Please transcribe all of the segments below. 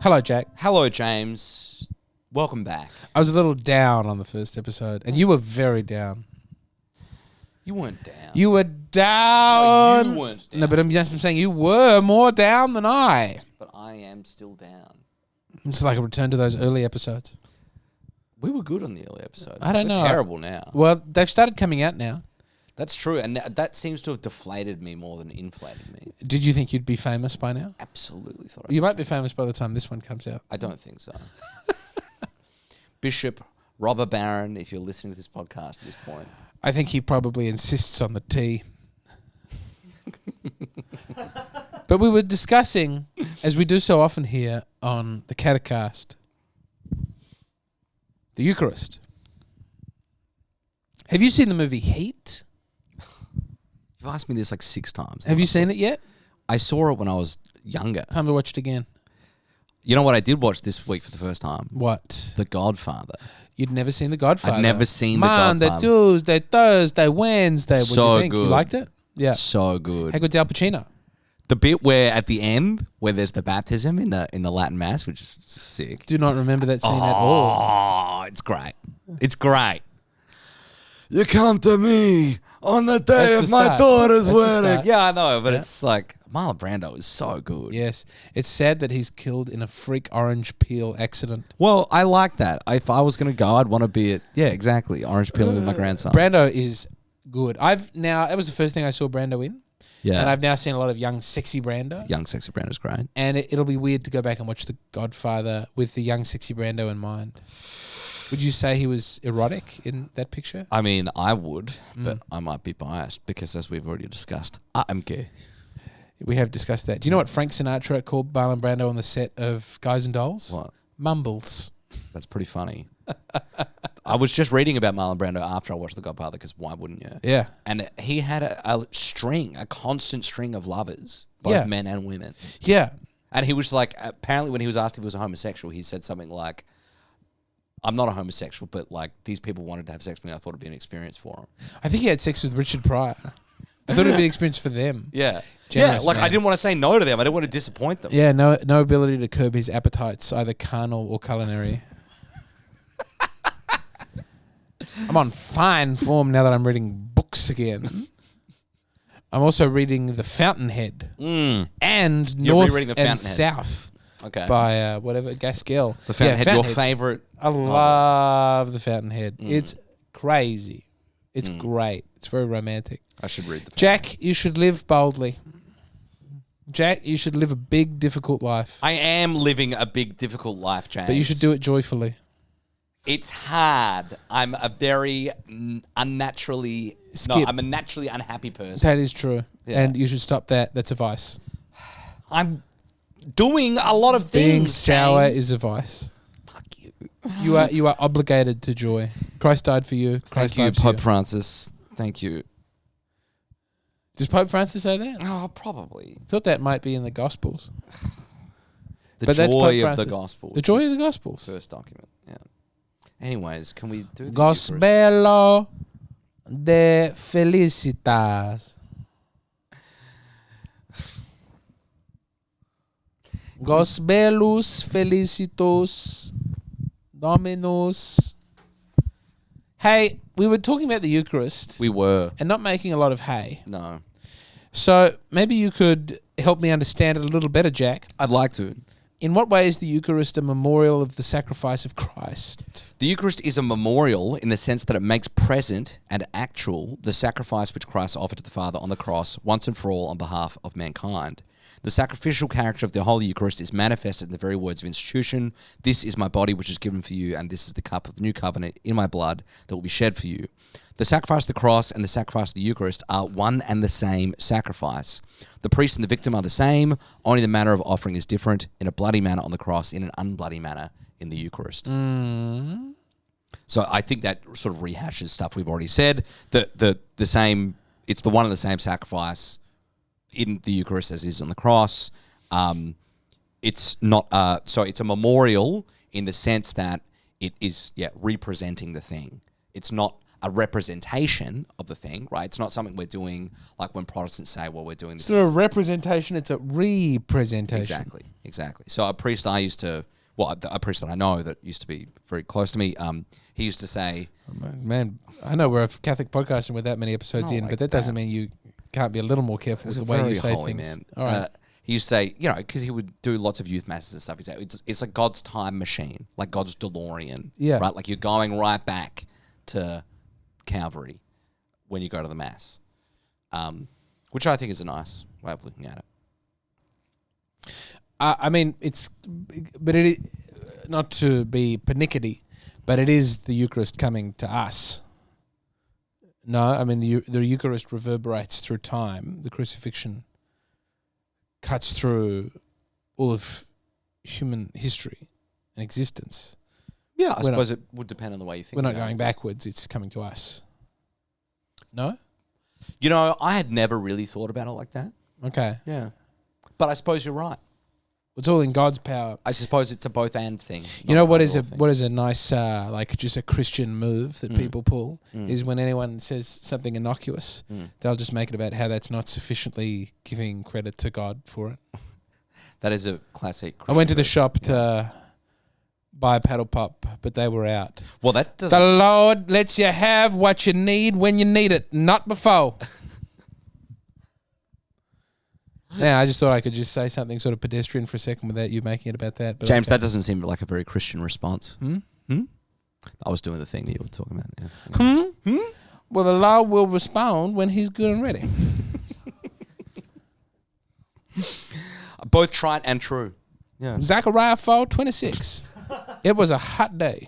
Hello, Jack. Hello, James. Welcome back. I was a little down on the first episode, and you were very down. You weren't down. You were down. No, you weren't down. No, but I'm saying you were more down than I. But I am still down. It's like a return to those early episodes. We were good on the early episodes. I don't know. We're terrible now. Well, they've started coming out now. That's true, and that seems to have deflated me more than inflated me. Did you think you'd be famous by now? Absolutely thought I You might be famous by the time this one comes out. I don't think so. Bishop Robber Baron, if you're listening to this podcast at this point. I think he probably insists on the T. But we were discussing, as we do so often here on the Catechast, the Eucharist. Have you seen the movie Heat? You've asked me this like 6 times. Have you seen it yet? I saw it when I was younger. Time to watch it again. You know what I did watch this week for the first time? What? The Godfather. You'd never seen The Godfather? I'd never seen The Monday, Godfather. Tuesday, Thursday, Wednesday. What do you think? good. You liked it? Yeah. So good. How good's Al Pacino? The bit where at the end, where there's the baptism in the Latin Mass, which is sick. Do not remember that scene at all. Oh, it's great. It's great. You come to me on the day That's of the my start. daughter's That's the wedding. start. Yeah, I know, but Yeah. it's like Marlon Brando is so good. Yes. It's sad that he's killed in a freak orange peel accident. Well, I like that. If I was going to go, I'd want to be at, yeah, exactly, orange peeling with my grandson. Brando is good. That was the first thing I saw Brando in. Yeah. And I've now seen a lot of young, sexy Brando. Young sexy Brando's great. And it'll be weird to go back and watch The Godfather with the young, sexy Brando in mind. Would you say he was erotic in that picture? I mean, I would, but I might be biased because, as we've already discussed, I'm gay. We have discussed that. Do you know what Frank Sinatra called Marlon Brando on the set of Guys and Dolls? What? Mumbles. That's pretty funny. I was just reading about Marlon Brando after I watched The Godfather, because why wouldn't you? Yeah. And he had a constant string of lovers, both men and women. Yeah. And he was like, apparently when he was asked if he was a homosexual, he said something like, I'm not a homosexual, but like these people wanted to have sex with me. I thought it'd be an experience for them. I think he had sex with Richard Pryor. I thought it'd be an experience for them. Yeah. Generous like man. I didn't want to say no to them. I didn't want to disappoint them. Yeah, no ability to curb his appetites, either carnal or culinary. I'm on fine form now that I'm reading books again. I'm also reading The Fountainhead and You're North rereading The and Fountainhead. South Okay. by Gaskell. The Fountainhead, your Fountainhead's- favorite? I love The Fountainhead. It's crazy. It's great. It's very romantic. I should read the Jack, you should live boldly. Jack, you should live a big, difficult life. I am living a big, difficult life, James. But you should do it joyfully. It's hard. I'm a very unnaturally... No, Skip. I'm a naturally unhappy person. That is true. Yeah. And you should stop that. That's a vice. I'm doing a lot of things, Being sour James. is a vice. Fuck you. You are obligated to joy. Christ died for you. Christ Thank you, lives Pope you. Francis. Thank you. Does Pope Francis say that? Oh, probably. I thought that might be in the Gospels. The But that's Pope joy of the Francis. gospel. The joy of the Gospels. First document, yeah. Anyways, can we do the Gospelo de felicitas. Gospelus felicitus Dominus. Hey, we were talking about the Eucharist We were. and not making a lot of hay. No. So maybe you could help me understand it a little better, Jack. I'd like to. In what way is the Eucharist a memorial of the sacrifice of Christ? The Eucharist is a memorial in the sense that it makes present and actual the sacrifice which Christ offered to the Father on the cross once and for all on behalf of mankind. The sacrificial character of the Holy Eucharist is manifested in the very words of institution. This is my body which is given for you, and this is the cup of the new covenant in my blood that will be shed for you. The sacrifice of the cross and the sacrifice of the Eucharist are one and the same sacrifice. The priest and the victim are the same, only the manner of offering is different, in a bloody manner on the cross, in an unbloody manner in the Eucharist. So I think that sort of rehashes stuff we've already said. The same, it's the one and the same sacrifice in the Eucharist as is on the cross. It's not so it's a memorial in the sense that it is representing the thing. It's not a representation of the thing, right? It's not something we're doing like when Protestants say, well, we're doing this. It's not a representation, it's a representation. Exactly. exactly. So a priest I used to, a priest that I know that used to be very close to me, he used to say... Man, I know we're a Catholic podcast and we're that many episodes in, but that doesn't mean you can't be a little more careful with the way you say things. Man. All right. He used to say, because he would do lots of youth masses and stuff. He'd say, it's like God's time machine, like God's DeLorean. Yeah. Right? Like you're going right back to Calvary when you go to the Mass. Which I think is a nice way of looking at it. I mean, but it, not to be pernickety, but it is the Eucharist coming to us. No, I mean, the Eucharist reverberates through time. The crucifixion cuts through all of human history and existence. Yeah, I suppose it would depend on the way you think. We're not going backwards. It's coming to us. No? I had never really thought about it like that. Okay. Yeah. But I suppose you're right. It's all in God's power. I suppose it's a both and thing. You know what is a nice just a Christian move that people pull is when anyone says something innocuous, they'll just make it about how that's not sufficiently giving credit to God for it. That is a classic Christian I went to the move. shop to buy a paddle pop, but they were out. Well, that doesn't... The Lord lets you have what you need when you need it, not before. Yeah, I just thought I could just say something sort of pedestrian for a second without you making it about that. But James, that doesn't seem like a very Christian response. Hmm? I was doing the thing that you were talking about. Yeah. Well, the Lord will respond when he's good and ready. Both trite and true. Yeah. Zechariah 4:26. It was a hot day.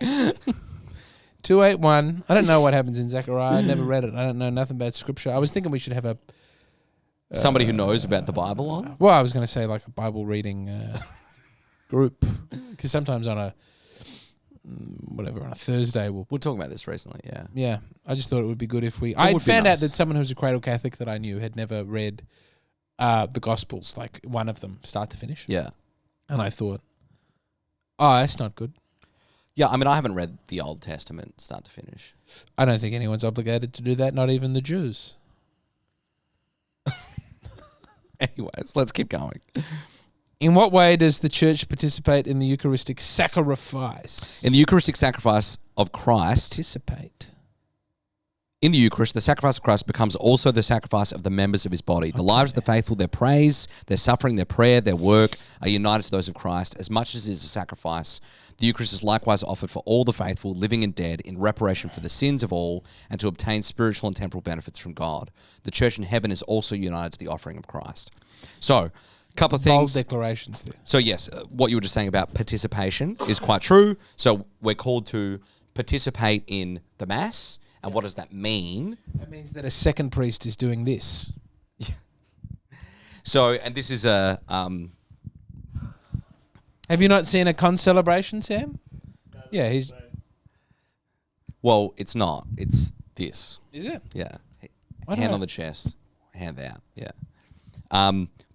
281. I don't know what happens in Zechariah. I never read it. I don't know nothing about scripture. I was thinking we should have a... Somebody who knows about the Bible on? Well, I was going to say like a Bible reading group. Because sometimes on a Thursday we'll talk about this recently, yeah. Yeah. I just thought it would be good if we... I found out that someone who's a cradle Catholic that I knew had never read the Gospels, like one of them, start to finish. Yeah. And I thought, oh, that's not good. Yeah, I mean, I haven't read the Old Testament start to finish. I don't think anyone's obligated to do that, not even the Jews. Anyways, let's keep going. In what way does the Church participate in the Eucharistic sacrifice? In the Eucharistic sacrifice of Christ... Participate. In the Eucharist, the sacrifice of Christ becomes also the sacrifice of the members of his body. The lives of the faithful, their praise, their suffering, their prayer, their work are united to those of Christ. As much as it is a sacrifice, the Eucharist is likewise offered for all the faithful, living and dead, in reparation for the sins of all, and to obtain spiritual and temporal benefits from God. The Church in heaven is also united to the offering of Christ. So, a couple of things. Bold declarations there. So yes, what you were just saying about participation is quite true. So we're called to participate in the Mass. And what does that mean? That means that a second priest is doing this. So, and this is a... Have you not seen a con-celebration, Sam? Yeah, he's... Well, it's not. It's this. Is it? Yeah. I don't Hand know. on the chest, hand out. Yeah.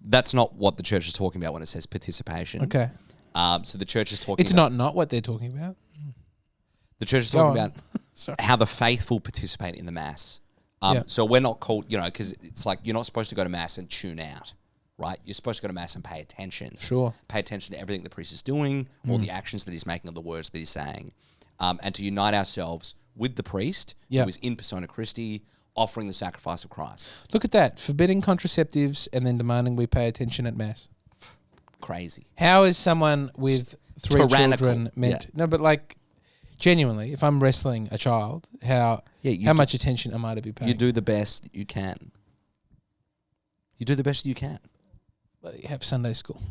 That's not what the Church is talking about when it says participation. Okay. So the Church is talking It's not what they're talking about. The Church is Go talking on. about Sorry. how the faithful participate in the Mass. Yeah. So we're not called, because it's like you're not supposed to go to Mass and tune out, right? You're supposed to go to Mass and pay attention. Sure. Pay attention to everything the priest is doing, all the actions that he's making, all the words that he's saying, and to unite ourselves with the priest, Yeah. who is in persona Christi, offering the sacrifice of Christ. Look at that. Forbidding contraceptives and then demanding we pay attention at Mass. Crazy. How is someone with three Tyrannical. children meant... No, but like... Genuinely, if I'm wrestling a child, how much attention am I to be paying? You do the best you can. You do the best you can. But you have Sunday school.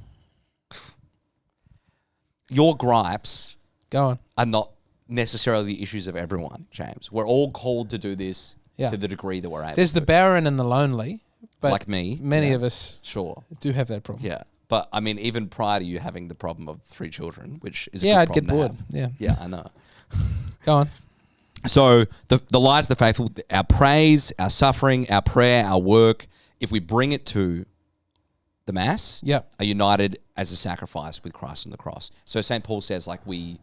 Your gripes Go on. are not necessarily the issues of everyone, James. We're all called to do this Yeah. to the degree that we're able There's to. the barren and the lonely, but like me. many yeah. of us Sure. do have that problem. Yeah. But I mean, even prior to you having the problem of 3 children, which is a Yeah, good I'd get problem bored. to have. Yeah. Yeah, I know. Go on. So the lives of the faithful, our praise, our suffering, our prayer, our work, if we bring it to the Mass, Yep. are united as a sacrifice with Christ on the cross. So St. Paul says, like, we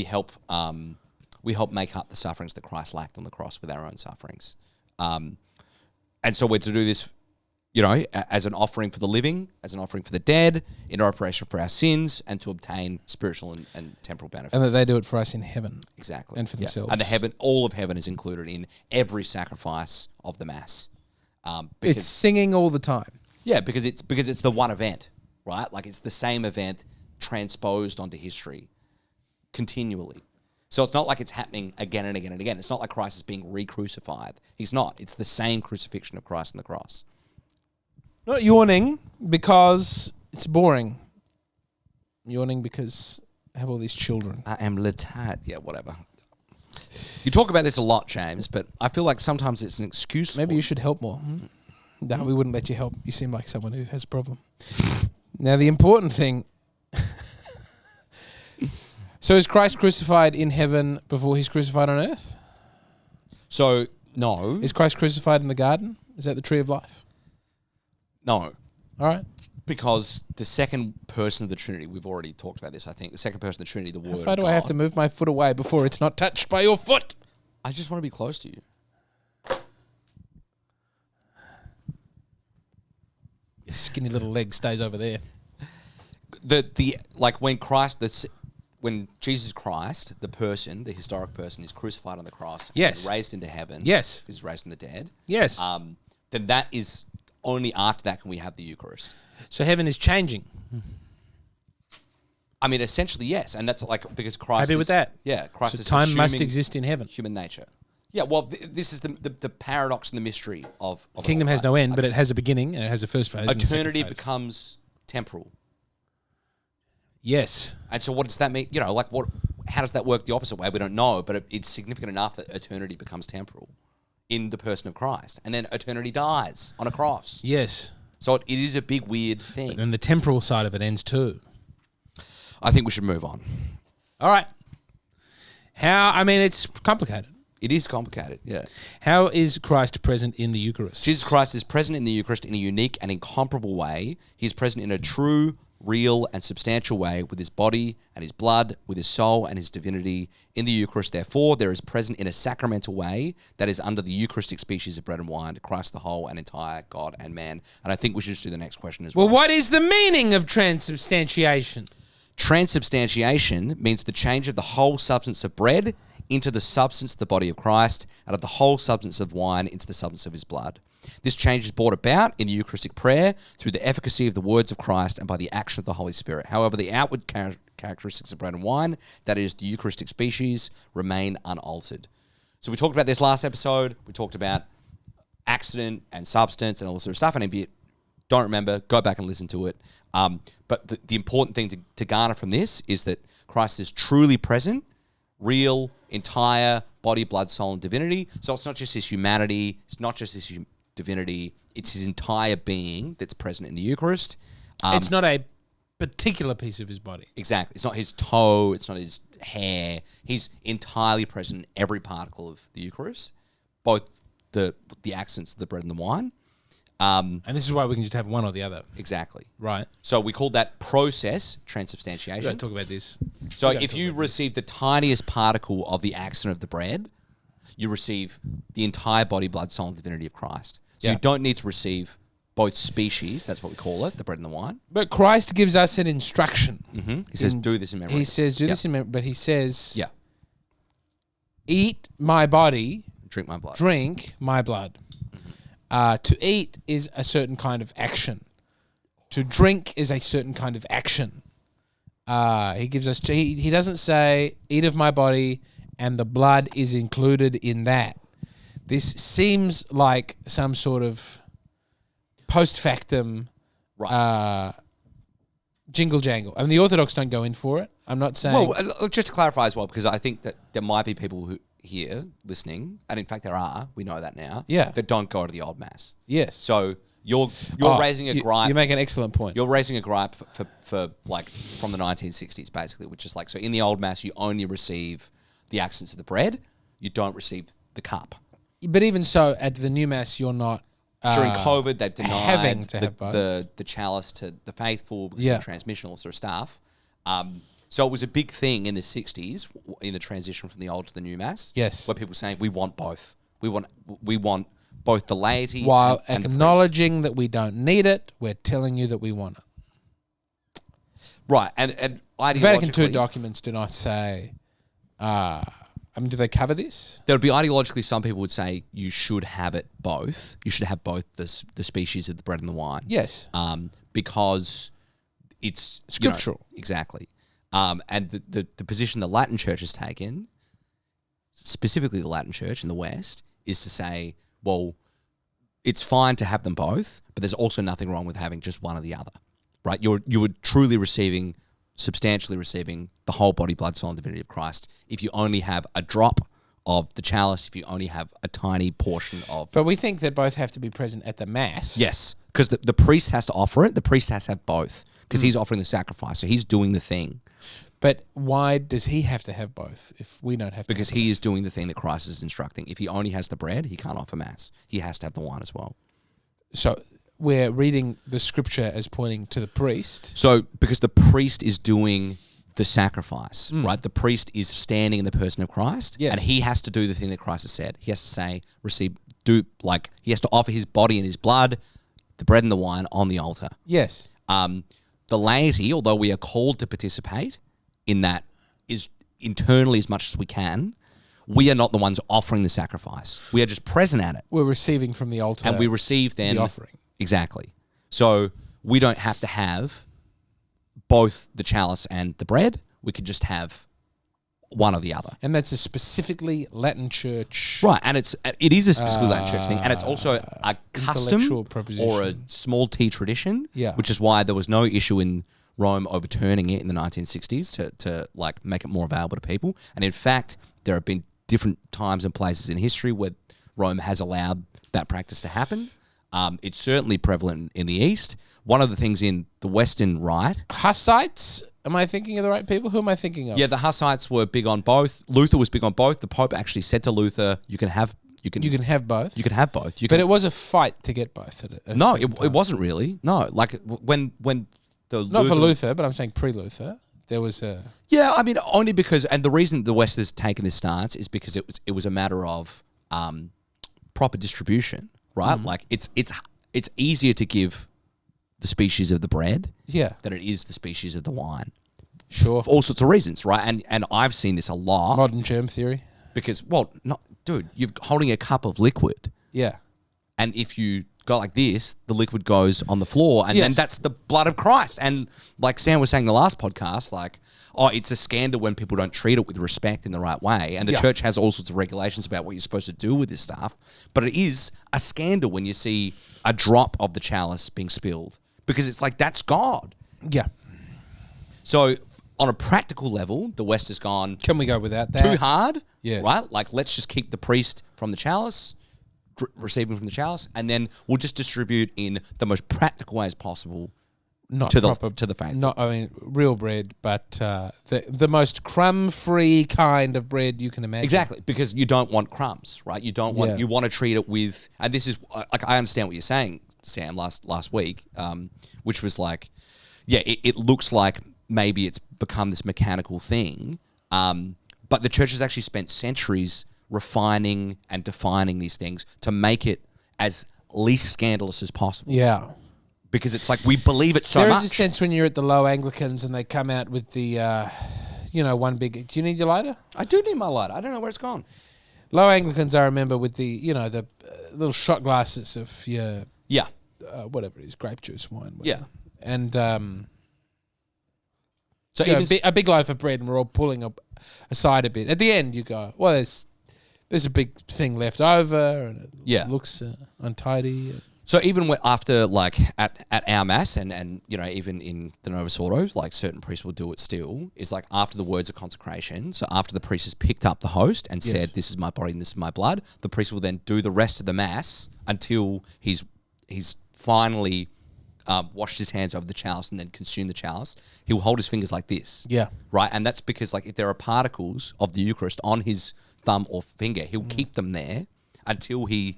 help make up the sufferings that Christ lacked on the cross with our own sufferings. And so we're to do this as an offering for the living, as an offering for the dead, in reparation for our sins, and to obtain spiritual and temporal benefits. And that they do it for us in heaven. Exactly. And for themselves. And all of heaven is included in every sacrifice of the Mass. It's singing all the time. Yeah, because it's the one event, right? Like it's the same event transposed onto history continually. So it's not like it's happening again and again and again. It's not like Christ is being re-crucified. He's not. It's the same crucifixion of Christ on the cross. Not yawning because it's boring. Yawning because I have all these children. I am lethargic. Yeah, whatever. You talk about this a lot, James, but I feel like sometimes it's an excuse. Maybe you should help more. No, we wouldn't let you help. You seem like someone who has a problem. Now, the important thing... So is Christ crucified in heaven before he's crucified on earth? So, no. Is Christ crucified in the garden? Is that the tree of life? No. All right. Because the second person of the Trinity, we've already talked about this, I think. The second person of the Trinity, the Word of God. How far do I have to move my foot away before it's not touched by your foot? I just want to be close to you. Your skinny little leg stays over there. When Jesus Christ, the person, the historic person, is crucified on the cross, yes, raised into heaven, yes, is raised from the dead, yes, then that is only after that can we have the Eucharist. So heaven is changing. I mean, essentially, yes, and that's like because Christ. Happy with that? Yeah, Christ so is time must exist in heaven. Human nature. Yeah, well, this is the paradox and the mystery of the kingdom has no end, but it has a beginning and it has a first phase. Eternity becomes temporal. Yes. And so what does that mean? How does that work the opposite way? We don't know, but it's significant enough that eternity becomes temporal in the person of Christ. And then eternity dies on a cross. Yes. So it is a big, weird thing. And the temporal side of it ends too. I think we should move on. All right. It's complicated. It is complicated, yeah. How is Christ present in the Eucharist? Jesus Christ is present in the Eucharist in a unique and incomparable way. He is present in a true, real and substantial way with his body and his blood, with his soul and his divinity in the Eucharist. Therefore, there is present in a sacramental way that is under the Eucharistic species of bread and wine, Christ the whole and entire God and man. And I think we should just do the next question as well. Well, what is the meaning of transubstantiation? Transubstantiation means the change of the whole substance of bread into the substance of the body of Christ, and of the whole substance of wine into the substance of his blood. This change is brought about in the Eucharistic prayer through the efficacy of the words of Christ and by the action of the Holy Spirit. However, the outward characteristics of bread and wine, that is, the Eucharistic species, remain unaltered. So we talked about this last episode. We talked about accident and substance and all this sort of stuff. And if you don't remember, go back and listen to it. But the important thing to garner from this is that Christ is truly present, real, entire body, blood, soul, and divinity. So it's not just his humanity, it's not just his divinity, it's his entire being that's present in the Eucharist. It's not a particular piece of his body. Exactly. It's not his toe, it's not his hair. He's entirely present in every particle of the Eucharist, both the accents of the bread and the wine. And this is why we can just have one or the other. Exactly. Right. So we call that process transubstantiation. We've got to talk about this. So if you receive the tiniest particle of the accent of the bread, you receive the entire body, blood, soul, and divinity of Christ. So you don't need to receive both species, that's what we call it, the bread and the wine. But Christ gives us an instruction. Mm-hmm. He says, do this in memory. He says, do this in memory, but he says, yeah, eat my body, drink my blood. Drink my blood. To eat is a certain kind of action. To drink is a certain kind of action. He gives us. He doesn't say eat of my body, and the blood is included in that. This seems like some sort of post factum, jingle jangle. I mean, the Orthodox don't go in for it. I'm not saying. Well, just to clarify as well, because I think that there might be people who here listening, and in fact there are, we know that now, that don't go to the old mass. Yes. So you're raising a gripe. You make an excellent point. You're raising a gripe for like from the 1960s, basically, which is like, so in the old mass you only receive the accents of the bread, you don't receive the cup. But even so, at the new mass you're not. During COVID, they've denied the chalice to the faithful because of transmission, all sort of stuff. So it was a big thing in the 60s in the transition from the old to the new mass. Yes. Where people were saying, we want both. We want both the laity While and acknowledging that we don't need it, we're telling you that we want it. Right, and ideologically... Vatican II documents do not say... do they cover this? There would be ideologically, some people would say you should have it both. You should have both the species of the bread and the wine. Yes. Because it's... Scriptural. Exactly. And the position the Latin Church has taken, specifically the Latin Church in the West, is to say, well, it's fine to have them both, but there's also nothing wrong with having just one or the other, right? You were truly substantially receiving the whole body, blood, soul, and divinity of Christ if you only have a drop of the chalice, if you only have a tiny portion of... But we think that both have to be present at the Mass. Yes, because the priest has to offer it. The priest has to have both because he's offering the sacrifice, so he's doing the thing. But why does he have to have both if we don't have to? Because he is doing the thing that Christ is instructing. If he only has the bread, he can't offer Mass. He has to have the wine as well. So we're reading the scripture as pointing to the priest. So because the priest is doing the sacrifice, right? The priest is standing in the person of Christ, and he has to do the thing that Christ has said. He has to say, he has to offer his body and his blood, the bread and the wine on the altar. Yes. The laity, although we are called to participate in that is internally as much as we can, we are not the ones offering the sacrifice. We are just present at it. We're receiving from the altar. And we receive then... the offering. Exactly. So we don't have to have both the chalice and the bread. We could just have one or the other. And that's a specifically Latin Church... Right, and it is a specifically Latin Church thing, and it's also a custom or a small t tradition, which is why there was no issue in Rome overturning it in the 1960s to make it more available to people. And in fact, there have been different times and places in history where Rome has allowed that practice to happen. It's certainly prevalent in the East. One of the things in the Western Rite... Hussites? Am I thinking of the right people? Who am I thinking of? Yeah, the Hussites were big on both. Luther was big on both. The Pope actually said to Luther, You can have both. You can have both. But it was a fight to get both. No, it wasn't really. No, when the not for Luther, but I'm saying pre-Luther. There was a... Yeah, I mean, only because... And the reason the West has taken this stance is because it was a matter of proper distribution, right? It's easier to give the species of the bread than it is the species of the wine. Sure. For all sorts of reasons, right? And I've seen this a lot. Modern germ theory. Because, dude, you're holding a cup of liquid. Yeah. And if you go like this, the liquid goes on the floor, and then that's the blood of Christ. And like Sam was saying in the last podcast, it's a scandal when people don't treat it with respect in the right way. And the church has all sorts of regulations about what you're supposed to do with this stuff. But it is a scandal when you see a drop of the chalice being spilled. Because it's like, that's God. Yeah. So on a practical level, the West has gone... Can we go without that? Too hard? Yes. Right? Let's just keep the priest from the chalice, receiving from the chalice, and then we'll just distribute in the most practical ways possible to the faithful. Not, real bread, but the most crumb-free kind of bread you can imagine. Exactly, because you don't want crumbs, right? You don't want... You want to treat it with... And this is... I understand what you're saying, Sam, last week, which was it looks like maybe it's become this mechanical thing, but the church has actually spent centuries refining and defining these things to make it as least scandalous as possible. Yeah. Because it's we believe it so much. There is a sense when you're at the low Anglicans and they come out with the, one big... Do you need your lighter? I do need my lighter. I don't know where it's gone. Low Anglicans, I remember, with the, the little shot glasses of your... Yeah. Whatever it is, grape juice, wine, whatever. Yeah. And... So a big loaf of bread, and we're all pulling aside a bit. At the end, you go, well, there's a big thing left over, and it looks untidy. So even after, at our mass, and even in the Novus Ordo, certain priests will do it still, is after the words of consecration, so after the priest has picked up the host and said, this is my body and this is my blood, the priest will then do the rest of the mass until he's finally... washed his hands over the chalice and then consumed the chalice. He will hold his fingers like this. Yeah. Right? And that's because, if there are particles of the Eucharist on his thumb or finger, he'll keep them there until he,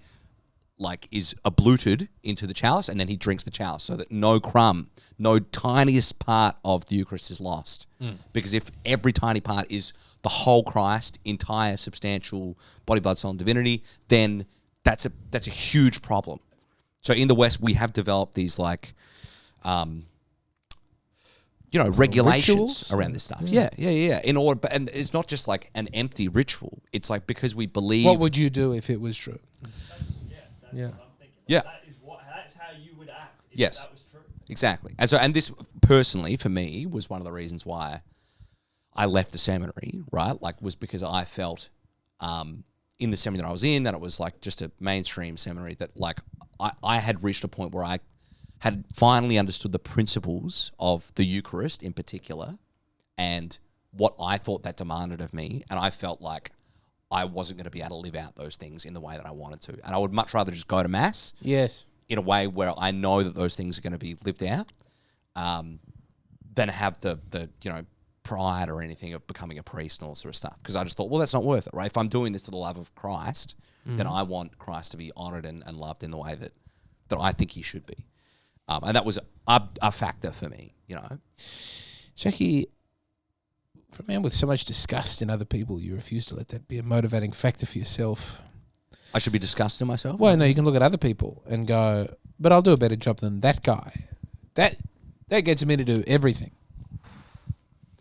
is abluted into the chalice, and then he drinks the chalice so that no crumb, no tiniest part of the Eucharist is lost. Because if every tiny part is the whole Christ, entire substantial body, blood, soul, and divinity, then that's a huge problem. So in the West, we have developed these like, regulations rituals? around this stuff. Yeah. In order, and it's not just like an empty ritual. It's like because we believe. What would you do if it was true? That's what I'm thinking. Yeah. That's how you would act if Yes. that was true. Exactly. And this personally for me was one of the reasons why I left the seminary, right? Like was because I felt in the seminary that I was in that it was like just a mainstream seminary that like I had reached a point where I had finally understood the principles of the Eucharist in particular and what I thought that demanded of me. And I felt like I wasn't going to be able to live out those things in the way that I wanted to. And I would much rather just go to Mass Yes. in a way where I know that those things are going to be lived out than have the pride or anything of becoming a priest and all sort of stuff. Because I just thought, well, that's not worth it, right? If I'm doing this for the love of Christ, then I want Christ to be honoured and loved in the way that I think he should be. And that was a factor for me, Jackie, for a man with so much disgust in other people, you refuse to let that be a motivating factor for yourself. I should be disgusted in myself? Well, no, you can look at other people and go, but I'll do a better job than that guy. That gets me to do everything.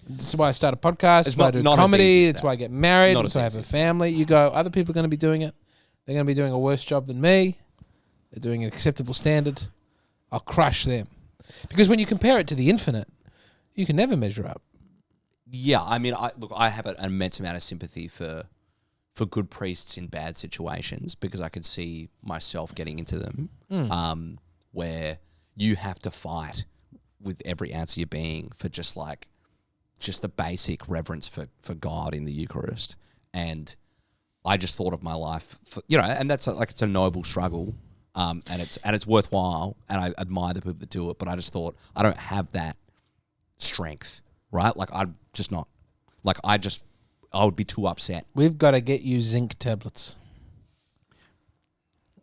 This is why I start a podcast. It's why I do comedy. It's why I get married. It's why I have a family. You go, other people are going to be doing it. They're going to be doing a worse job than me. They're doing an acceptable standard. I'll crush them. Because when you compare it to the infinite, you can never measure up. Yeah, I mean, I have an immense amount of sympathy for good priests in bad situations because I could see myself getting into them where you have to fight with every ounce of your being for just the basic reverence for God in the Eucharist. And I just thought of my life, and that's it's a noble struggle. And it's worthwhile, and I admire the people that do it. But I just thought I don't have that strength, right? Like I'm just not. Like I would be too upset. We've got to get you zinc tablets.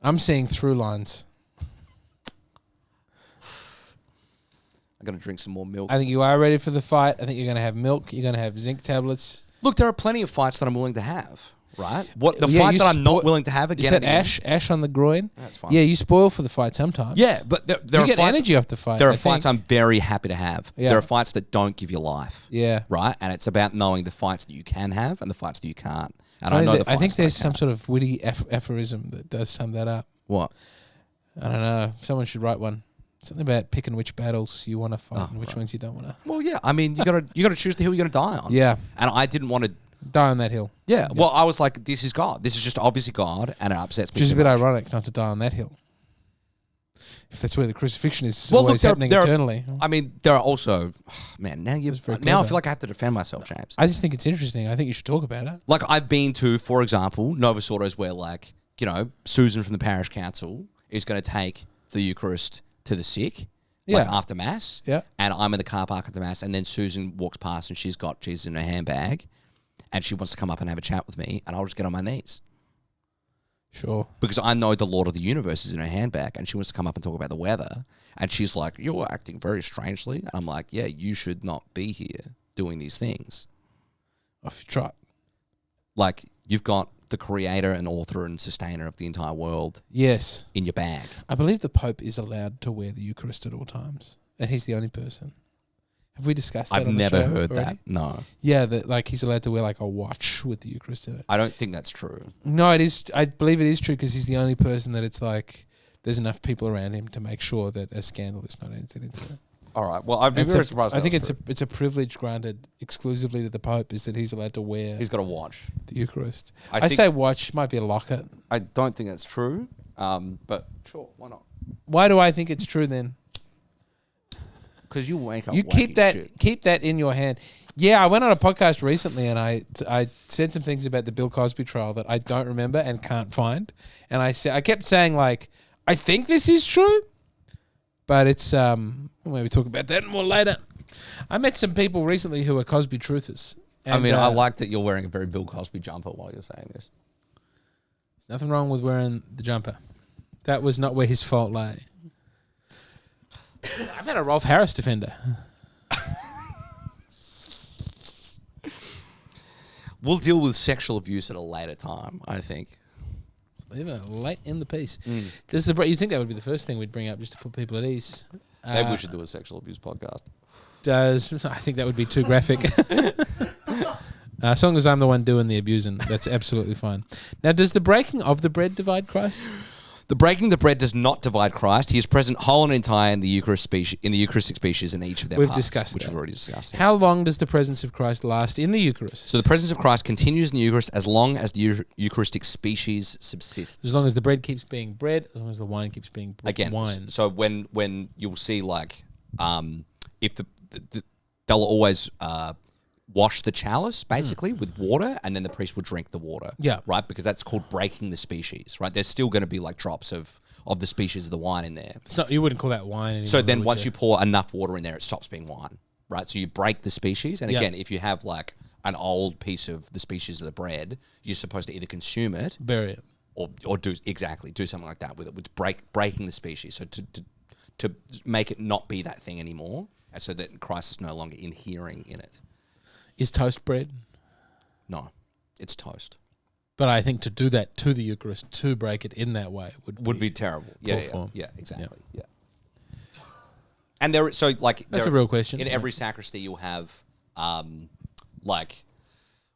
I'm seeing through lines. I got to drink some more milk. I think you are ready for the fight. I think you're going to have milk. You're going to have zinc tablets. Look, there are plenty of fights that I'm willing to have. Right? Fight that I'm not willing to have again. Is that ash on the groin? That's fine. Yeah, you spoil for the fight sometimes. Yeah, but there you are get fights, energy off the fight. There are fights I'm very happy to have. Yeah. There are fights that don't give you life. Yeah. Right? And it's about knowing the fights that you can have and the fights that you can't. And I know the fights I think there's that I some sort of witty aphorism that does sum that up. What? I don't know. Someone should write one. Something about picking which battles you want to fight and which ones you don't want to. Well, yeah. I mean, you got to choose the hill you're going to die on. Yeah. And I didn't want to die on that hill. Yeah. Well, I was like, this is God. This is just obviously God, and it upsets me. Which is a bit ironic not to die on that hill. If that's where the crucifixion is always happening eternally. I mean, there are also, man. Now I feel like I have to defend myself, James. I just think it's interesting. I think you should talk about it. Like I've been to, for example, Novus Ordos, where Susan from the parish council is going to take the Eucharist to the sick. After Mass. Yeah. And I'm in the car park at the Mass, and then Susan walks past and she's got Jesus in her handbag, and she wants to come up and have a chat with me, and I'll just get on my knees. Sure. Because I know the Lord of the Universe is in her handbag, and she wants to come up and talk about the weather, and she's like, you're acting very strangely. And I'm like, yeah, you should not be here doing these things. Off your trot. Like, you've got the creator and author and sustainer of the entire world yes. in your bag. I believe the Pope is allowed to wear the Eucharist at all times, and he's the only person. Have we discussed that? I've never heard that. No. Yeah, he's allowed to wear like a watch with the Eucharist in it. I don't think that's true. No, it is. I believe it is true because he's the only person that it's like there's enough people around him to make sure that a scandal is not entered into it. All right. Well, I'd be very surprised. I think it's a privilege granted exclusively to the Pope is that he's allowed to wear. He's got a watch. The Eucharist. I say watch, might be a locket. I don't think that's true. But sure, why not? Why do I think it's true then? Because you wake up. You keep that in your hand. Yeah, I went on a podcast recently and I said some things about the Bill Cosby trial that I don't remember and can't find. And I kept saying like, I think this is true, but it's we'll maybe talk about that more later. I met some people recently who are Cosby truthers. I mean, I like that you're wearing a very Bill Cosby jumper while you're saying this. There's nothing wrong with wearing the jumper. That was not where his fault lay. I met a Rolf Harris defender. We'll deal with sexual abuse at a later time, I think. Even late in the piece. Does the you think that would be the first thing we'd bring up just to put people at ease? Maybe we should do a sexual abuse podcast. I think that would be too graphic. As long as I'm the one doing the abusing, that's absolutely fine. Now, does the breaking of the bread divide Christ? The breaking of the bread does not divide Christ. He is present whole and entire in the Eucharistic species in each of their We've parts, discussed which that. we've already discussed. How long does the presence of Christ last in the Eucharist? So the presence of Christ continues in the Eucharist as long as the Eucharistic species subsists. As long as the bread keeps being bread, as long as the wine keeps being wine. So when you'll see if they'll always wash the chalice basically with water, and then the priest would drink the water. Yeah. Right? Because that's called breaking the species, right? There's still going to be like drops of the species of the wine in there. It's not. You wouldn't call that wine anymore. So then once you pour enough water in there, it stops being wine, right? So you break the species. And again, if you have like an old piece of the species of the bread, you're supposed to either consume it, bury it, or do something like that with it, with breaking the species. So to make it not be that thing anymore, and so that Christ is no longer inhering in it. Is toast bread? No, it's toast. But I think to do that to the Eucharist, to break it in that way, would be terrible. Form. Yeah, exactly. Yeah. Yeah. And that's a real question. In every sacristy, you'll have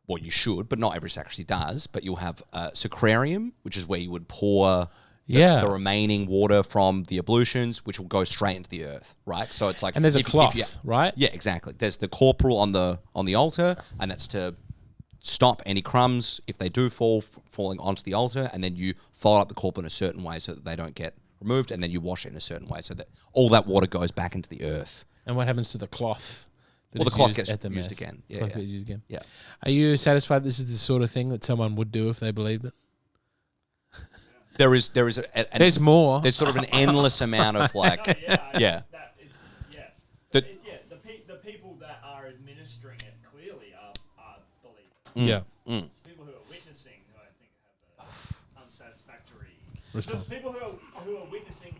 you should, but not every sacristy does. But you'll have a sacrarium, which is where you would pour the remaining water from the ablutions, which will go straight into the earth, right? So it's like, and there's a cloth, right? Yeah, exactly. There's the corporal on the altar, and that's to stop any crumbs if they do falling onto the altar, and then you fold up the corporal in a certain way so that they don't get removed, and then you wash it in a certain way so that all that water goes back into the earth. And what happens to the cloth? Well, the cloth gets used again. Yeah, gets used again. Yeah. Are you satisfied this is the sort of thing that someone would do if they believed it? There's more. There's sort of an endless amount of like, The people that are administering it clearly are believers. It's people who are witnessing who I think have the unsatisfactory response. People who are witnessing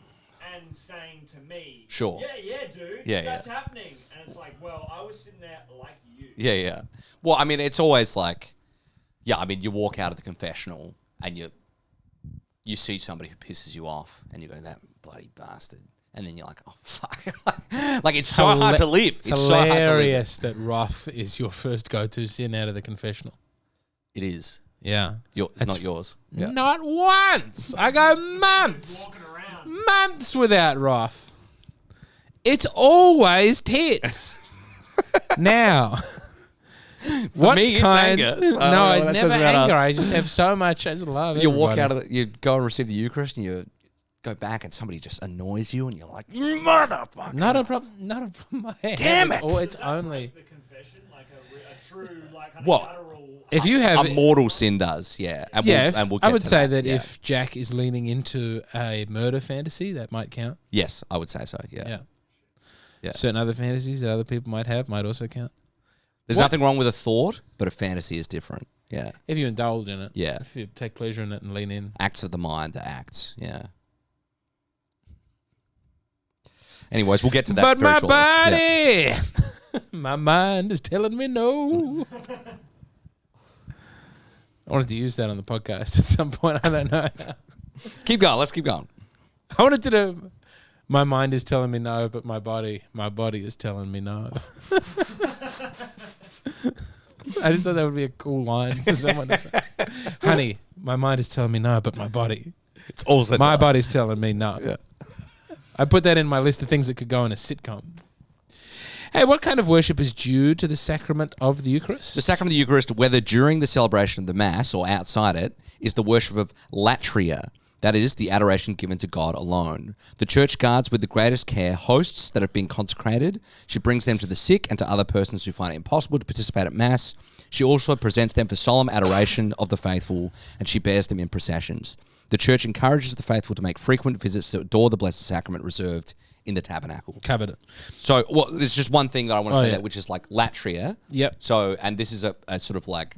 and saying to me, sure, dude, that's happening, and it's like, well, I was sitting there like you. Yeah. Well, I mean, it's always like, you walk out of the confessional and you see somebody who pisses you off, and you go, that bloody bastard. And then you're like, oh, fuck. Like, it's so hard to live. It's hilarious that wrath is your first go-to sin out of the confessional. It is. Yeah. Not yours. Yeah. Not once. I go months without wrath. It's always tits. Now... For me, it's anger. So no, it's never anger. I just have so much. I just love it. You walk out of you go and receive the Eucharist, and you go back, and somebody just annoys you, and you're like, motherfucker. Not a problem. Damn it! It's only the confession, like a true, like guttural. If you have a mortal sin, does and we'll get I would to say that if Jack is leaning into a murder fantasy, that might count. Yes, I would say so. Yeah. Certain other fantasies that other people might have might also count. There's nothing wrong with a thought, but a fantasy is different. Yeah. If you indulge in it. Yeah. If you take pleasure in it and lean in. Acts of the mind, the acts. Yeah. Anyways, we'll get to that. But my shortly. body, my mind is telling me no. I wanted to use that on the podcast at some point. I don't know. Keep going. Let's keep going. I wanted to do. My mind is telling me no, but my body is telling me no. I just thought that would be a cool line for someone to say. Honey, my mind is telling me no, but my body. It's also my body's telling me no. Yeah. I put that in my list of things that could go in a sitcom. Hey, what kind of worship is due to the sacrament of the Eucharist? The sacrament of the Eucharist, whether during the celebration of the Mass or outside it, is the worship of latria. That is, the adoration given to God alone. The Church guards with the greatest care hosts that have been consecrated. She brings them to the sick and to other persons who find it impossible to participate at Mass. She also presents them for solemn adoration of the faithful, and she bears them in processions. The Church encourages the faithful to make frequent visits to adore the Blessed Sacrament reserved in the tabernacle. Covered it. So, there's just one thing that I want to say that, which is like latria. Yep. So, and this is a sort of like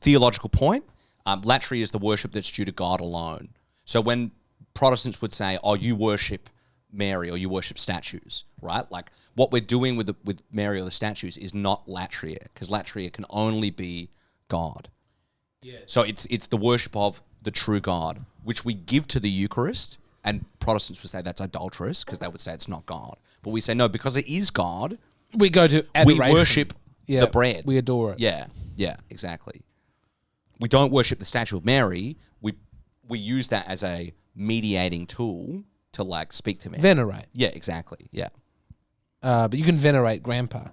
theological point. Latria is the worship that's due to God alone. So when Protestants would say, oh, you worship Mary or you worship statues, right? Like what we're doing with Mary or the statues is not latria, because latria can only be God. Yes. So it's the worship of the true God, which we give to the Eucharist. And Protestants would say that's adulterous because they would say it's not God. But we say no, because it is God. We go to adoration. We worship the bread. We adore it. Yeah, exactly. We don't worship the statue of Mary. We use that as a mediating tool to like speak to me. Venerate. Yeah, exactly. Yeah. But you can venerate Grandpa.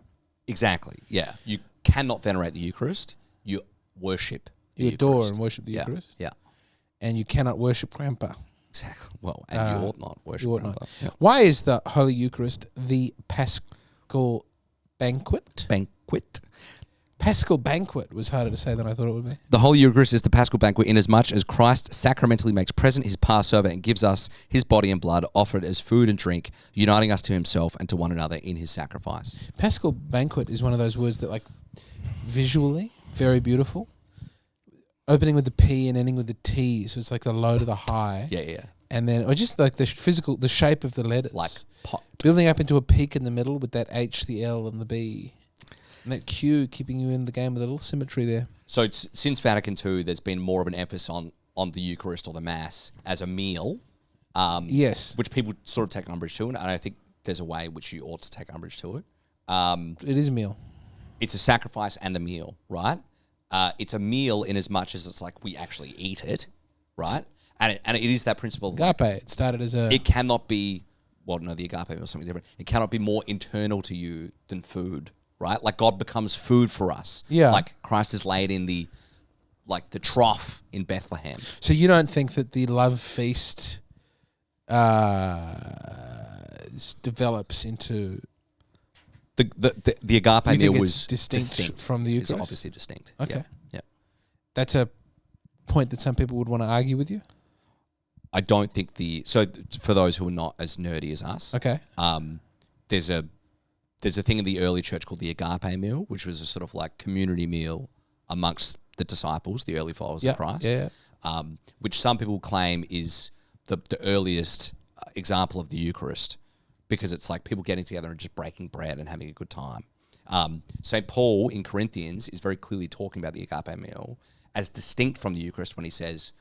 Exactly. Yeah. You cannot venerate the Eucharist. You worship the You adore Eucharist. and worship the Yeah, Eucharist. Yeah. And you cannot worship Grandpa. Exactly. Well, and you ought not worship You ought Grandpa. not. Yeah. Why is the Holy Eucharist the Paschal banquet? Banquet. Paschal banquet was harder to say than I thought it would be. The Holy Eucharist is the Paschal banquet inasmuch as Christ sacramentally makes present his Passover and gives us his body and blood offered as food and drink, uniting us to himself and to one another in his sacrifice. Paschal banquet is one of those words that, like, visually, very beautiful. Opening with the P and ending with the T, so it's like the low to the high. Yeah. And then, or just like the shape of the letters. Like pot. Building up into a peak in the middle with that H, the L, and the B. And that Q keeping you in the game with a little symmetry there. So since Vatican II, there's been more of an emphasis on the Eucharist or the Mass as a meal. Yes. Which people sort of take umbrage to, and I think there's a way which you ought to take umbrage to it. It is a meal. It's a sacrifice and a meal, right? It's a meal in as much as it's like we actually eat it, right? And it is that principle. Agape. It started as a... It cannot be, well, no, the agape or something different. It cannot be more internal to you than food, right? Like God becomes food for us. Yeah. Like Christ is laid in the trough in Bethlehem. So you don't think that the love feast develops into... The agape You meal think was it's distinct from the Eucharist? It's obviously distinct. Okay. Yeah. That's a point that some people would want to argue with you? I don't think for those who are not as nerdy as us, Okay. There's a thing in the early church called the agape meal, which was a sort of like community meal amongst the disciples, the early followers of Christ. Yeah. Which some people claim is the earliest example of the Eucharist, because it's like people getting together and just breaking bread and having a good time. St. Paul in Corinthians is very clearly talking about the agape meal as distinct from the Eucharist when he says,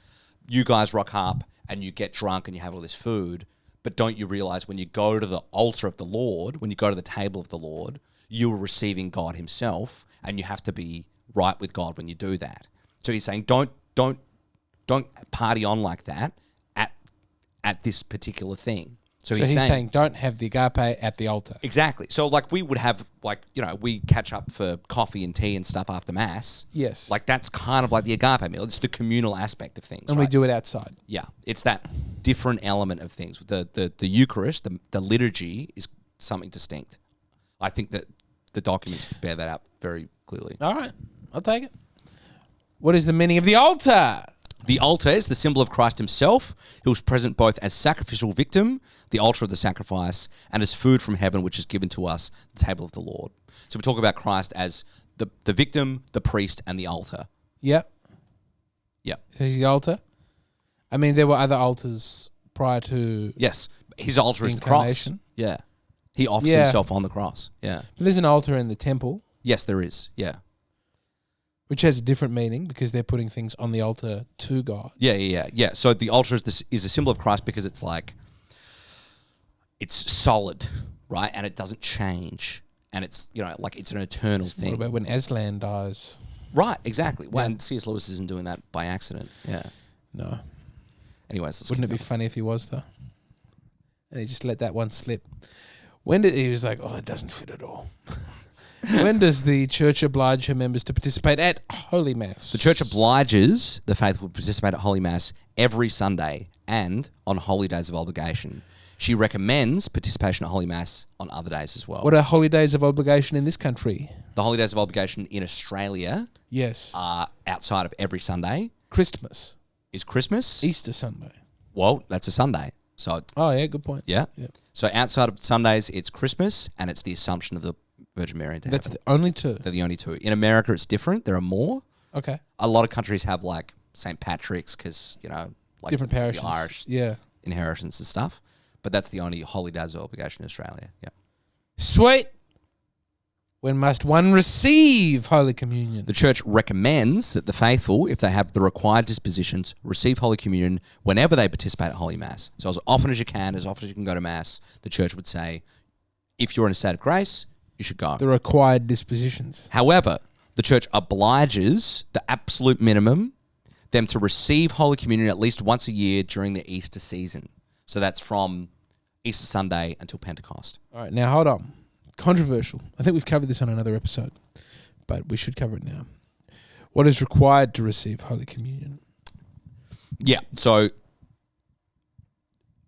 you guys rock up and you get drunk and you have all this food, but don't you realize when you go to the altar of the Lord, when you go to the table of the Lord, you are receiving God himself, and you have to be right with God when you do that. So he's saying don't party on like that at this particular thing. So he's saying don't have the agape at the altar. Exactly. So like we would have we catch up for coffee and tea and stuff after Mass. Yes. Like that's kind of like the agape meal. It's the communal aspect of things. And we do it outside. Yeah. It's that different element of things. The Eucharist, the liturgy is something distinct. I think that the documents bear that out very clearly. All right. I'll take it. What is the meaning of the altar? The altar is the symbol of Christ himself, who was present both as sacrificial victim, the altar of the sacrifice, and as food from heaven, which is given to us, the table of the Lord. So we talk about Christ as the victim, the priest, and the altar. Yep. Yep. He's the altar. I mean, there were other altars prior to... Yes. His altar is the cross. Yeah. He offers himself on the cross. Yeah. But there's an altar in the temple. Yes, there is. Yeah. Which has a different meaning because they're putting things on the altar to God. Yeah. So the altar is a symbol of Christ because it's like, it's solid, right? And it doesn't change. And it's, like it's an eternal thing. What about when Aslan dies? Right, exactly. Well, and C.S. Lewis isn't doing that by accident. Yeah. No. Anyways, wouldn't it be funny if he was, though? And he just let that one slip. He was like, it doesn't fit at all. When does the church oblige her members to participate at Holy Mass? The church obliges the faithful to participate at Holy Mass every Sunday and on holy days of obligation. She recommends participation at Holy Mass on other days as well. What are holy days of obligation in this country? The holy days of obligation in Australia are outside of every Sunday. Christmas. Is Christmas? Easter Sunday. Well, that's a Sunday. So good point. Yeah. So outside of Sundays, it's Christmas and it's the Assumption of the Virgin Mary into That's heaven. the only two. They're the only two. In America, it's different. There are more. Okay. A lot of countries have like St. Patrick's because, like different parishes. The Irish inheritance and stuff. But that's the only holy days of obligation in Australia. Yeah. Sweet. When must one receive Holy Communion? The Church recommends that the faithful, if they have the required dispositions, receive Holy Communion whenever they participate at Holy Mass. So as often as you can go to Mass, the Church would say, if you're in a state of grace, you should go. The required dispositions. However, the Church obliges the absolute minimum them to receive Holy Communion at least once a year during the Easter season. So that's from Easter Sunday until Pentecost. All right, now hold on. Controversial. I think we've covered this on another episode, but we should cover it now. What is required to receive Holy Communion? Yeah, so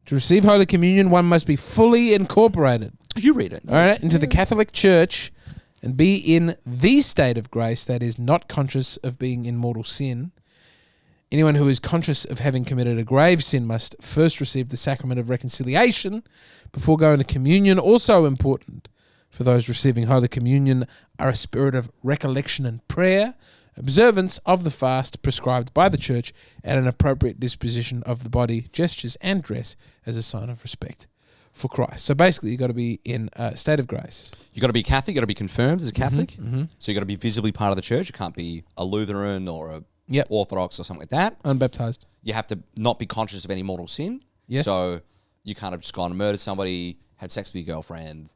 to receive Holy Communion, one must be fully incorporated. You read it. All right, into the Catholic Church and be in the state of grace that is not conscious of being in mortal sin. Anyone who is conscious of having committed a grave sin must first receive the sacrament of reconciliation before going to communion. Also important for those receiving Holy Communion are a spirit of recollection and prayer, observance of the fast prescribed by the Church, and an appropriate disposition of the body, gestures, and dress as a sign of respect for Christ. So basically, you've got to be in a state of grace. You've got to be Catholic, you've got to be confirmed as a Catholic. Mm-hmm. So you've got to be visibly part of the Church. You can't be a Lutheran or a Orthodox or something like that. Unbaptized. You have to not be conscious of any mortal sin. Yes. So you can't have just gone and murdered somebody, had sex with your girlfriend,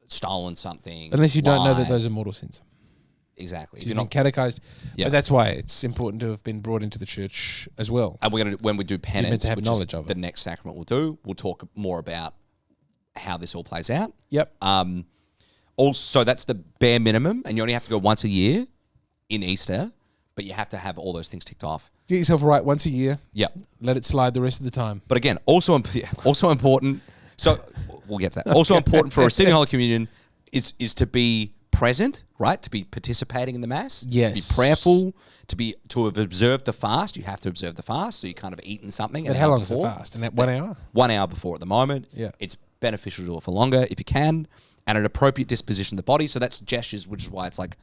stolen something. Unless you don't know that lied. those are mortal sins. Exactly. If you're not catechized. Yeah. But that's why it's important to have been brought into the church as well. And we're going to, when we do penance, to have which knowledge is of the it. next sacrament we'll do, we'll talk more about how this all plays out. Yep. Also, that's the bare minimum, and you only have to go once a year in Easter, but you have to have all those things ticked off. Get yourself right once a year. Yep. Let it slide the rest of the time. But again, also important. So we'll get to that. Also important for receiving Holy Communion is to be present, right? To be participating in the Mass. Yes. To be prayerful. To have observed the fast. You have to observe the fast. So you kind of eaten something. But how long is the fast? In that 1 hour? 1 hour before at the moment. Yeah. It's beneficial to do it for longer if you can, and an appropriate disposition of the body. So that's gestures, which is why it's like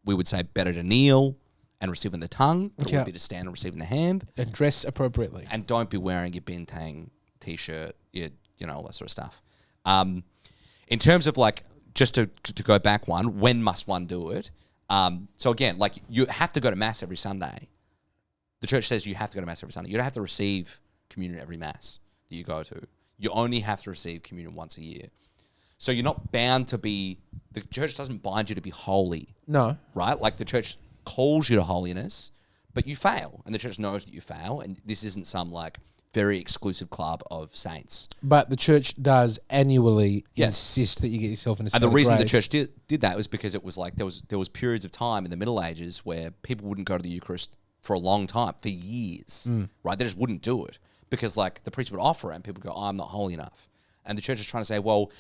we would say better to kneel and receive in the tongue, but it would be to stand and receive in the hand. And dress appropriately. And don't be wearing your bintang t-shirt, you know, all that sort of stuff. In terms of like, just to go back one, when must one do it? So again, like you have to go to Mass every Sunday. The Church says you have to go to Mass every Sunday. You don't have to receive communion every Mass that you go to. You only have to receive communion once a year. So you're not bound to be, the Church doesn't bind you to be holy. No. Right? Like the Church calls you to holiness, but you fail. And the Church knows that you fail. And this isn't some like very exclusive club of saints. But the Church does annually insist that you get yourself in a state And the of reason grace. the Church did that was because it was like there was periods of time in the Middle Ages where people wouldn't go to the Eucharist for a long time, for years. Right? They just wouldn't do it. Because like the priest would offer it and people go, oh, I'm not holy enough. And the Church is trying to say, well,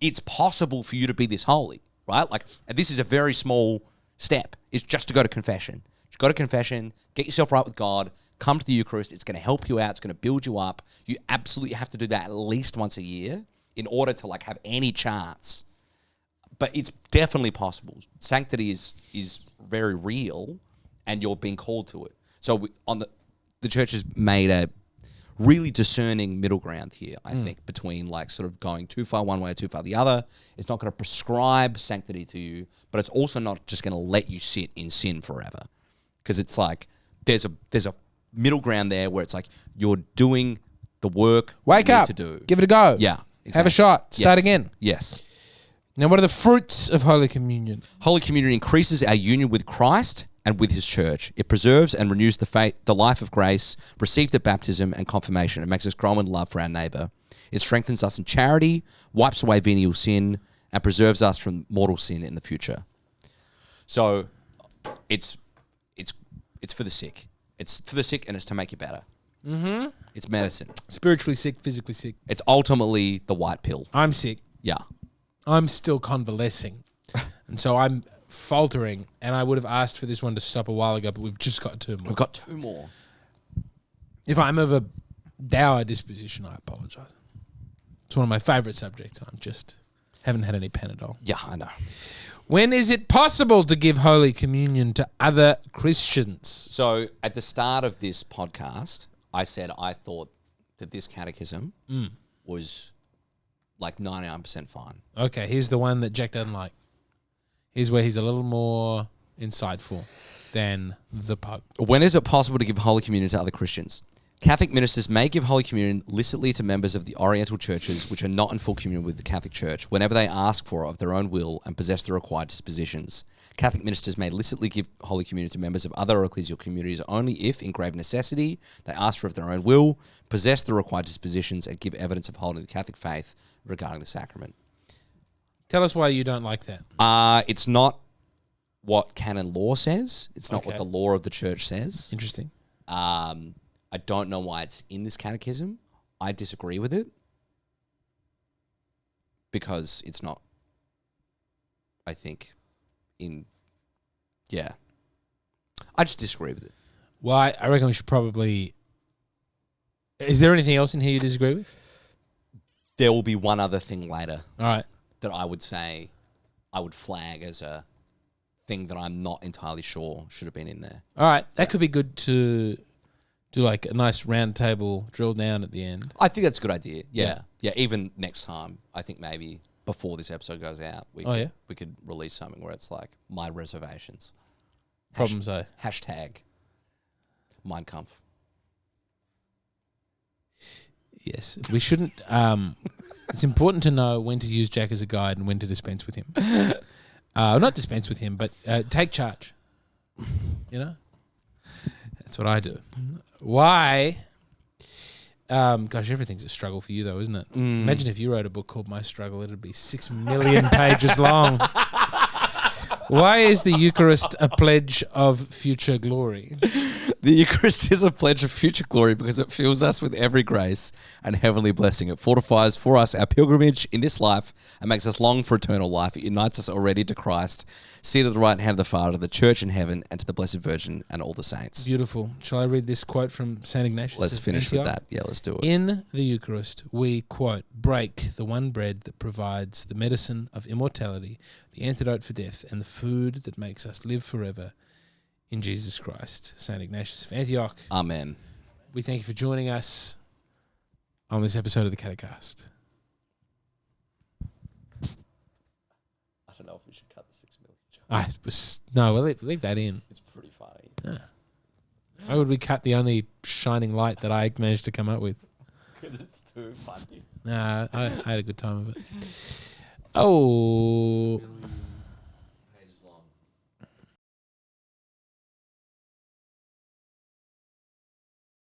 it's possible for you to be this holy, right? Like, and this is a very small step. It's just to go to confession. Just go to confession, get yourself right with God, come to the Eucharist. It's going to help you out. It's going to build you up. You absolutely have to do that at least once a year in order to like have any chance. But it's definitely possible. Sanctity is very real, and you're being called to it. So the Church has made a really discerning middle ground here, I think, between like sort of going too far one way or too far the other. It's not going to prescribe sanctity to you, but it's also not just going to let you sit in sin forever. Because it's like there's a middle ground there where it's like you're doing the work Wake you need up. to do. Give it a go. Yeah. Exactly. Have a shot. Start again. Yes. Now, what are the fruits of Holy Communion? Holy Communion increases our union with Christ and with His Church. It preserves and renews the faith, the life of grace received at baptism and confirmation. It makes us grow in love for our neighbour. It strengthens us in charity, wipes away venial sin, and preserves us from mortal sin in the future. So, it's for the sick. It's for the sick, and it's to make you better. Mm-hmm. It's medicine. Spiritually sick, physically sick. It's ultimately the white pill. I'm sick. Yeah. I'm still convalescing. And so I'm faltering, and I would have asked for this one to stop a while ago, but we've just got two more. We've got two more. If I'm of a dour disposition, I apologise. It's one of my favourite subjects, and I just haven't had any Panadol. Yeah, I know. When is it possible to give Holy Communion to other Christians? So at the start of this podcast, I said I thought that this catechism was like 99% fine. Okay, here's the one that Jack doesn't like. Here's where he's a little more insightful than the Pope. When is it possible to give Holy Communion to other Christians? Catholic ministers may give Holy Communion licitly to members of the Oriental churches which are not in full communion with the Catholic Church whenever they ask for it of their own will and possess the required dispositions. Catholic ministers may licitly give Holy Communion to members of other ecclesial communities only if, in grave necessity, they ask for it of their own will, possess the required dispositions, and give evidence of holding the Catholic faith regarding the sacrament. Tell us why you don't like that. It's not what canon law says. It's not what Okay. the law of the church says. Interesting. I don't know why it's in this catechism. I disagree with it because it's not, I think, I just disagree with it. Well, I reckon we should probably... Is there anything else in here you disagree with? There will be one other thing later All right. that I would say I would flag as a thing that I'm not entirely sure should have been in there. All right. That could be good to do, like a nice round table drill down at the end. I think that's a good idea. Yeah. Yeah, even next time, I think maybe before this episode goes out, we could release something where it's like, my reservations. Problems, though. Hashtag Mein Kampf. Yes. We shouldn't... it's important to know when to use Jack as a guide and when to dispense with him. Not dispense with him, but take charge. You know? That's what I do. Why? Gosh, everything's a struggle for you, though, isn't it? Imagine if you wrote a book called My Struggle. It'd be 6 million pages long. Why is the Eucharist a pledge of future glory? The Eucharist is a pledge of future glory because it fills us with every grace and heavenly blessing. It fortifies for us our pilgrimage in this life and makes us long for eternal life. It unites us already to Christ, seated at the right hand of the Father, the Church in heaven, and to the Blessed Virgin and all the saints. Beautiful. Shall I read this quote from St. Ignatius? Let's finish with that. Yeah, let's do it. In the Eucharist, we, quote, break the one bread that provides the medicine of immortality, the antidote for death, and the food that makes us live forever in Jesus Christ. St. Ignatius of Antioch. Amen. We thank you for joining us on this episode of the Catechast. I don't know if we should cut the 6 million joke. No, we'll leave that in. It's pretty funny. Yeah. Why would we cut the only shining light that I managed to come up with? Because it's too funny. Nah, I had a good time of it. Oh...